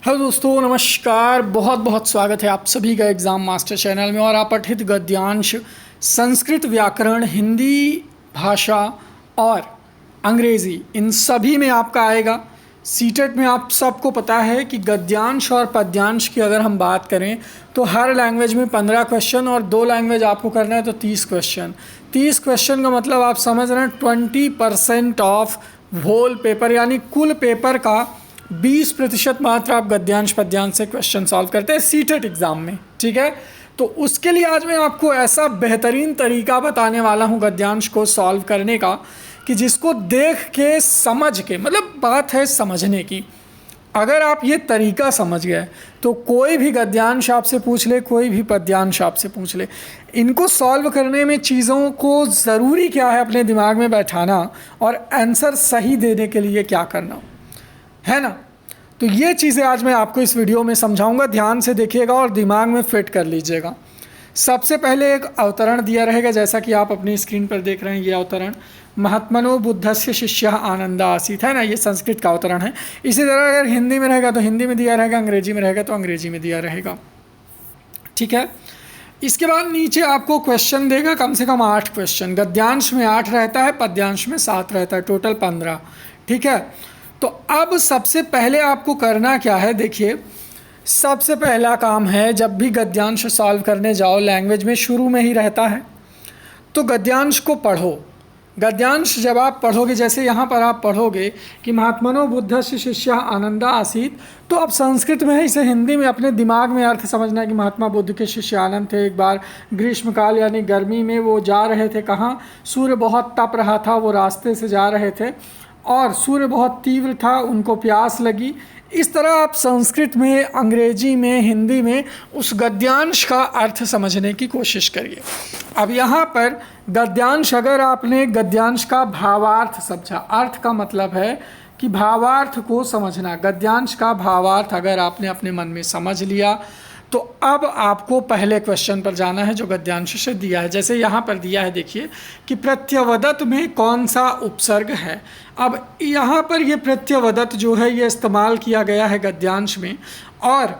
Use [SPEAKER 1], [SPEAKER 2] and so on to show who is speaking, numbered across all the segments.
[SPEAKER 1] Hello दोस्तों, नमस्कार। बहुत बहुत स्वागत है आप सभी का एग्ज़ाम मास्टर चैनल में। और अपठित गद्यांश संस्कृत व्याकरण, हिंदी भाषा और अंग्रेज़ी, इन सभी में आपका आएगा। सीटेट में आप सबको पता है कि गद्यांश और पद्यांश की अगर हम बात करें तो हर लैंग्वेज में 15 क्वेश्चन और 2 लैंग्वेज आपको करना है तो 30 क्वेश्चन। 30 क्वेश्चन का मतलब आप समझ रहे हैं 20% ऑफ होल पेपर, यानी कुल पेपर का 20% मात्र आप गद्यांश पद्यांश से क्वेश्चन सॉल्व करते हैं सीटेट एग्ज़ाम में। ठीक है, तो उसके लिए आज मैं आपको ऐसा बेहतरीन तरीका बताने वाला हूँ गद्यांश को सॉल्व करने का कि जिसको देख के समझ के, मतलब बात है समझने की, अगर आप ये तरीका समझ गए तो कोई भी गद्यांश आपसे पूछ ले, कोई भी पद्यांश आपसे पूछ ले, इनको सॉल्व करने में चीज़ों को ज़रूरी क्या है अपने दिमाग में बैठाना और आंसर सही देने के लिए क्या करना है ना। तो ये चीज़ें आज मैं आपको इस वीडियो में समझाऊंगा, ध्यान से देखिएगा और दिमाग में फिट कर लीजिएगा। सबसे पहले एक अवतरण दिया रहेगा, जैसा कि आप अपनी स्क्रीन पर देख रहे हैं। ये अवतरण महात्मनो बुद्धस्य शिष्यः आनंदा आसीत् है ना, ये संस्कृत का अवतरण है। इसी तरह अगर हिंदी में रहेगा तो हिंदी में दिया रहेगा, अंग्रेजी में रहेगा तो अंग्रेजी में दिया रहेगा। ठीक है, इसके बाद नीचे आपको क्वेश्चन देगा, कम से कम 8 क्वेश्चन। गद्यांश में 8 रहता है, पद्यांश में 7 रहता है, टोटल 15। ठीक है, तो अब सबसे पहले आपको करना क्या है, देखिए सबसे पहला काम है, जब भी गद्यांश सॉल्व करने जाओ लैंग्वेज में शुरू में ही रहता है, तो गद्यांश को पढ़ो। गद्यांश जब आप पढ़ोगे, जैसे यहाँ पर आप पढ़ोगे कि महात्मनो बुद्धस्य शिष्यः आनंदा आसीत्, तो अब संस्कृत में है, इसे हिंदी में अपने दिमाग में अर्थ समझना है कि महात्मा बुद्ध के शिष्य आनंद थे। एक बार ग्रीष्मकाल यानी गर्मी में वो जा रहे थे, कहाँ, सूर्य बहुत तप रहा था, वो रास्ते से जा रहे थे और सूर्य बहुत तीव्र था, उनको प्यास लगी। इस तरह आप संस्कृत में, अंग्रेजी में, हिंदी में उस गद्यांश का अर्थ समझने की कोशिश करिए। अब यहाँ पर गद्यांश, अगर आपने गद्यांश का भावार्थ समझा, अर्थ का मतलब है कि भावार्थ को समझना, गद्यांश का भावार्थ अगर आपने अपने मन में समझ लिया तो अब आपको पहले क्वेश्चन पर जाना है जो गद्यांश से दिया है। जैसे यहाँ पर दिया है, देखिए कि प्रत्यवदत में कौन सा उपसर्ग है। अब यहाँ पर ये प्रत्यवदत जो है ये इस्तेमाल किया गया है गद्यांश में, और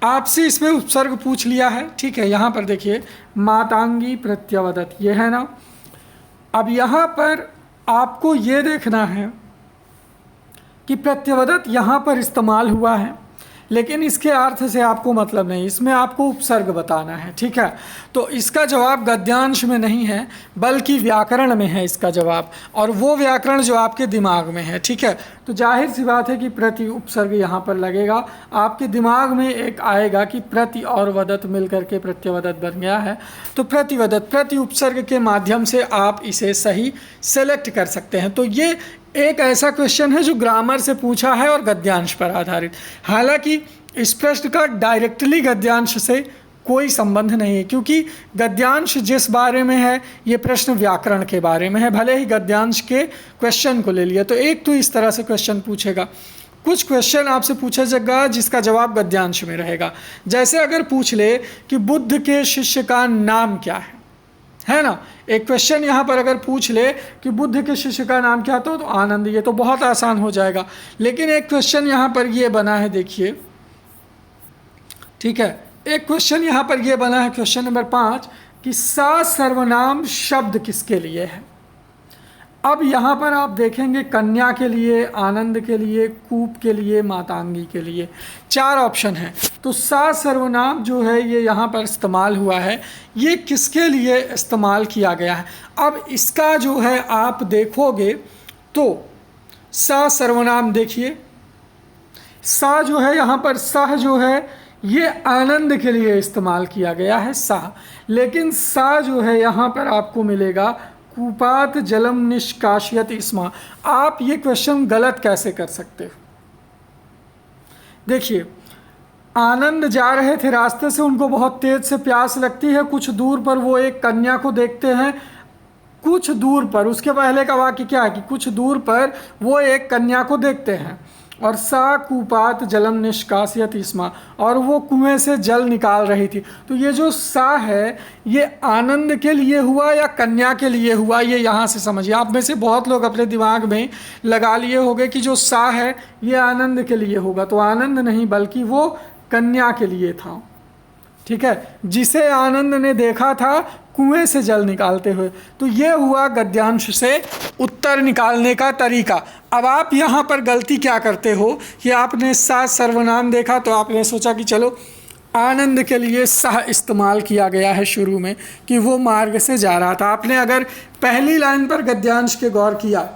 [SPEAKER 1] आपसे इसमें उपसर्ग पूछ लिया है। ठीक है, यहाँ पर देखिए मातांगी प्रत्यवदत, ये है ना। अब यहाँ पर आपको ये देखना है कि प्रत्यवदत यहाँ पर इस्तेमाल हुआ है, लेकिन इसके अर्थ से आपको मतलब नहीं, इसमें आपको उपसर्ग बताना है। ठीक है, तो इसका जवाब गद्यांश में नहीं है बल्कि व्याकरण में है इसका जवाब, और वो व्याकरण जो आपके दिमाग में है। ठीक है, तो जाहिर सी बात है कि प्रति उपसर्ग यहाँ पर लगेगा। आपके दिमाग में एक आएगा कि प्रति और वदत मिलकर के प्रत्यवदत बन गया है, तो प्रतिवदत, प्रति उपसर्ग के माध्यम से आप इसे सही सेलेक्ट कर सकते हैं। तो ये एक ऐसा क्वेश्चन है जो ग्रामर से पूछा है और गद्यांश पर आधारित। हालांकि इस प्रश्न का डायरेक्टली गद्यांश से कोई संबंध नहीं है, क्योंकि गद्यांश जिस बारे में है ये प्रश्न व्याकरण के बारे में है। भले ही गद्यांश के क्वेश्चन को ले लिया, तो एक तो इस तरह से क्वेश्चन पूछेगा, कुछ क्वेश्चन आपसे पूछा जाएगा जिसका जवाब गद्यांश में रहेगा। जैसे अगर पूछ ले कि बुद्ध के शिष्य का नाम क्या है ना, एक क्वेश्चन यहाँ पर अगर पूछ ले कि बुद्ध के शिष्य का नाम क्या था, तो आनंद, ये तो बहुत आसान हो जाएगा। लेकिन एक क्वेश्चन यहाँ पर ये बना है, देखिए, ठीक है, एक क्वेश्चन यहाँ पर ये बना है, क्वेश्चन नंबर 5, कि सा सर्वनाम शब्द किसके लिए है। अब यहाँ पर आप देखेंगे कन्या के लिए, आनंद के लिए, कूप के लिए, मातांगी के लिए 4 ऑप्शन हैं। तो सा सर्वनाम जो है ये यहाँ पर इस्तेमाल हुआ है, ये किसके लिए इस्तेमाल किया गया है। अब इसका जो है आप देखोगे तो सा सर्वनाम, देखिए सा जो है यहाँ पर, सह जो है ये आनंद के लिए इस्तेमाल किया गया है सा, लेकिन सा जो है यहाँ पर आपको मिलेगा कूपात जलम निष्काशयत इस्मा। आप ये क्वेश्चन गलत कैसे कर सकते हो। देखिए, आनंद जा रहे थे रास्ते से, उनको बहुत तेज से प्यास लगती है, कुछ दूर पर वो एक कन्या को देखते हैं, कुछ दूर पर, उसके पहले का वाक्य क्या है कि कुछ दूर पर वो एक कन्या को देखते हैं, और सा कूपात जलम निष्कासयति स्म, और वो कुएं से जल निकाल रही थी। तो ये जो सा है ये आनंद के लिए हुआ या कन्या के लिए हुआ, ये यहाँ से समझिए। आप में से बहुत लोग अपने दिमाग में लगा लिए होंगे कि जो सा है ये आनंद के लिए होगा, तो आनंद नहीं बल्कि वो कन्या के लिए था। ठीक है, जिसे आनंद ने देखा था कुएं से जल निकालते हुए। तो ये हुआ गद्यांश से उत्तर निकालने का तरीका। अब आप यहाँ पर गलती क्या करते हो कि आपने सा सर्वनाम देखा तो आपने सोचा कि चलो आनंद के लिए सह इस्तेमाल किया गया है शुरू में कि वो मार्ग से जा रहा था। आपने अगर पहली लाइन पर गद्यांश के गौर किया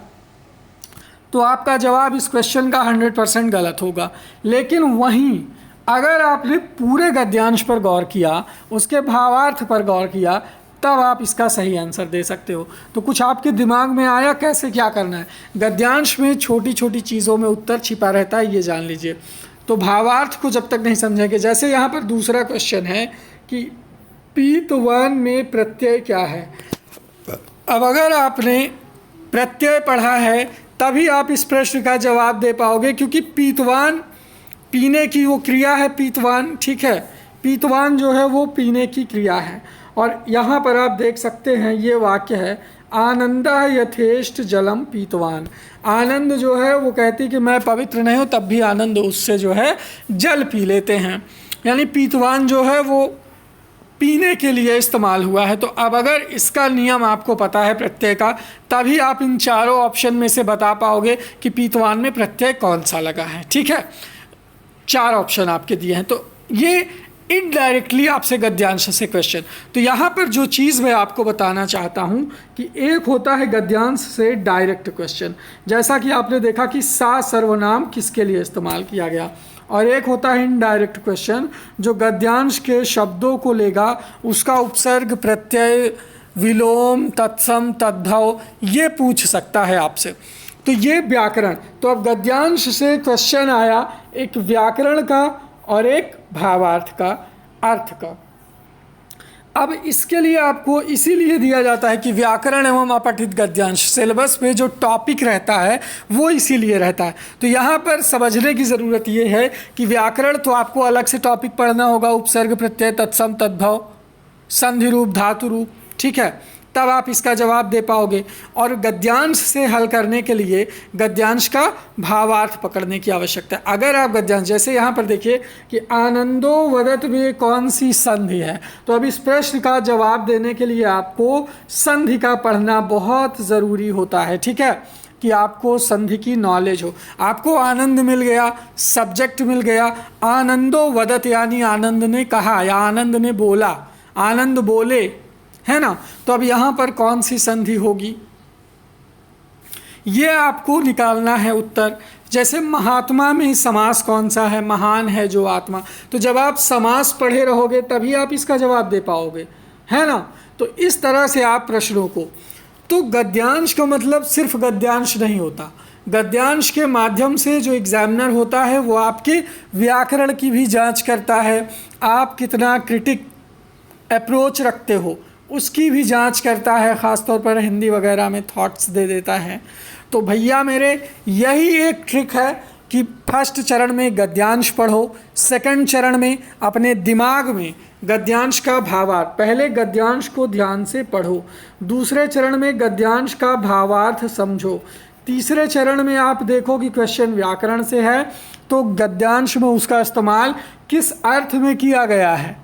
[SPEAKER 1] तो आपका जवाब इस क्वेश्चन का 100% गलत होगा। लेकिन वहीं अगर आपने पूरे गद्यांश पर गौर किया, उसके भावार्थ पर गौर किया, तब आप इसका सही आंसर दे सकते हो। तो कुछ आपके दिमाग में आया कैसे क्या करना है? गद्यांश में छोटी छोटी चीज़ों में उत्तर छिपा रहता है, ये जान लीजिए। तो भावार्थ को जब तक नहीं समझेंगे, जैसे यहाँ पर दूसरा क्वेश्चन है कि पीतवान में प्रत्यय क्या है। अब अगर आपने प्रत्यय पढ़ा है तभी आप इस प्रश्न का जवाब दे पाओगे, क्योंकि पीतवान पीने की वो क्रिया है पीतवान। ठीक है, पीतवान जो है वो पीने की क्रिया है। और यहाँ पर आप देख सकते हैं ये वाक्य है, आनंद यथेष्ट जलम पीतवान। आनंद जो है वो कहती कि मैं पवित्र नहीं हूँ, तब भी आनंद उससे जो है जल पी लेते हैं। यानी पीतवान जो है वो पीने के लिए इस्तेमाल हुआ है। तो अब अगर इसका नियम आपको पता है प्रत्यय का, तभी आप इन चारों ऑप्शन में से बता पाओगे कि पीतवान में प्रत्यय कौन सा लगा है। ठीक है, 4 ऑप्शन आपके दिए हैं। तो ये इनडायरेक्टली आपसे गद्यांश से क्वेश्चन। तो यहाँ पर जो चीज़ मैं आपको बताना चाहता हूँ कि एक होता है गद्यांश से डायरेक्ट क्वेश्चन, जैसा कि आपने देखा कि सा सर्वनाम किसके लिए इस्तेमाल किया गया, और एक होता है इनडायरेक्ट क्वेश्चन जो गद्यांश के शब्दों को लेगा, उसका उपसर्ग प्रत्यय विलोम तत्सम तद्भव ये पूछ सकता है आपसे। तो ये व्याकरण। तो अब गद्यांश से क्वेश्चन आया एक व्याकरण का और एक भावार्थ का, अर्थ का। अब इसके लिए आपको इसीलिए दिया जाता है कि व्याकरण एवं अपठित गद्यांश सिलेबस पे जो टॉपिक रहता है वो इसीलिए रहता है। तो यहाँ पर समझने की ज़रूरत ये है कि व्याकरण तो आपको अलग से टॉपिक पढ़ना होगा, उपसर्ग प्रत्यय तत्सम तद्भव संधि रूप धातु रूप। ठीक है, तब आप इसका जवाब दे पाओगे। और गद्यांश से हल करने के लिए गद्यांश का भावार्थ पकड़ने की आवश्यकता है। अगर आप गद्यांश, जैसे यहाँ पर देखिए कि आनंदो वदत में कौन सी संधि है, तो अब इस प्रश्न का जवाब देने के लिए आपको संधि का पढ़ना बहुत ज़रूरी होता है। ठीक है, कि आपको संधि की नॉलेज हो। आपको आनंद मिल गया, सब्जेक्ट मिल गया, आनंदो वदत यानी आनंद ने कहा या आनंद ने बोला, आनंद बोले, है ना। तो अब यहाँ पर कौन सी संधि होगी ये आपको निकालना है उत्तर। जैसे महात्मा में समास कौन सा है, महान है जो आत्मा। तो जब आप समास पढ़े रहोगे तभी आप इसका जवाब दे पाओगे, है ना। तो इस तरह से आप प्रश्नों को, तो गद्यांश का मतलब सिर्फ गद्यांश नहीं होता। गद्यांश के माध्यम से जो एग्जामिनर होता है वो आपके व्याकरण की भी जांच करता है, आप कितना क्रिटिक अप्रोच रखते हो उसकी भी जांच करता है, ख़ासतौर पर हिंदी वगैरह में थॉट्स दे देता है। तो भैया मेरे यही एक ट्रिक है कि फर्स्ट चरण में गद्यांश पढ़ो, सेकंड चरण में अपने दिमाग में गद्यांश का भावार्थ, पहले गद्यांश को ध्यान से पढ़ो, दूसरे चरण में गद्यांश का भावार्थ समझो, तीसरे चरण में आप देखो कि क्वेश्चन व्याकरण से है तो गद्यांश में उसका इस्तेमाल किस अर्थ में किया गया है,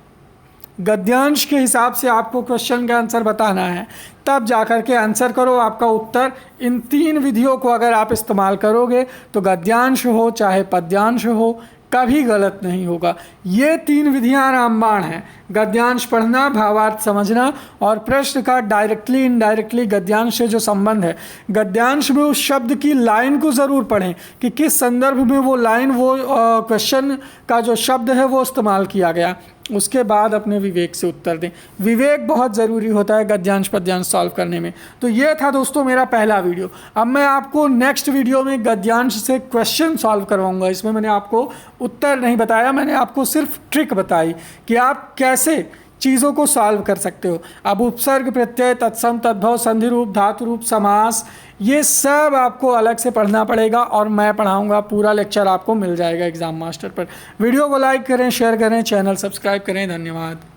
[SPEAKER 1] गद्यांश के हिसाब से आपको क्वेश्चन का आंसर बताना है, तब जाकर के आंसर करो। आपका उत्तर इन 3 विधियों को अगर आप इस्तेमाल करोगे तो गद्यांश हो चाहे पद्यांश हो कभी गलत नहीं होगा। ये 3 विधियां रामबाण हैं, गद्यांश पढ़ना, भावार्थ समझना और प्रश्न का डायरेक्टली इनडायरेक्टली गद्यांश से जो संबंध है। गद्यांश में उस शब्द की लाइन को ज़रूर पढ़ें कि किस संदर्भ में वो लाइन, वो क्वेश्चन का जो शब्द है वो इस्तेमाल किया गया, उसके बाद अपने विवेक से उत्तर दें। विवेक बहुत ज़रूरी होता है गद्यांश पद्यांश सॉल्व करने में। तो ये था दोस्तों मेरा पहला वीडियो। अब मैं आपको नेक्स्ट वीडियो में गद्यांश से क्वेश्चन सॉल्व करवाऊंगा। इसमें मैंने आपको उत्तर नहीं बताया, मैंने आपको सिर्फ ट्रिक बताई कि आप कैसे चीज़ों को सॉल्व कर सकते हो। अब उपसर्ग, प्रत्यय, तत्सम, तद्भव, संधि रूप, धातु रूप, समास, ये सब आपको अलग से पढ़ना पड़ेगा और मैं पढ़ाऊंगा। पूरा लेक्चर आपको मिल जाएगा एग्जाम मास्टर पर। वीडियो को लाइक करें, शेयर करें, चैनल सब्सक्राइब करें। धन्यवाद।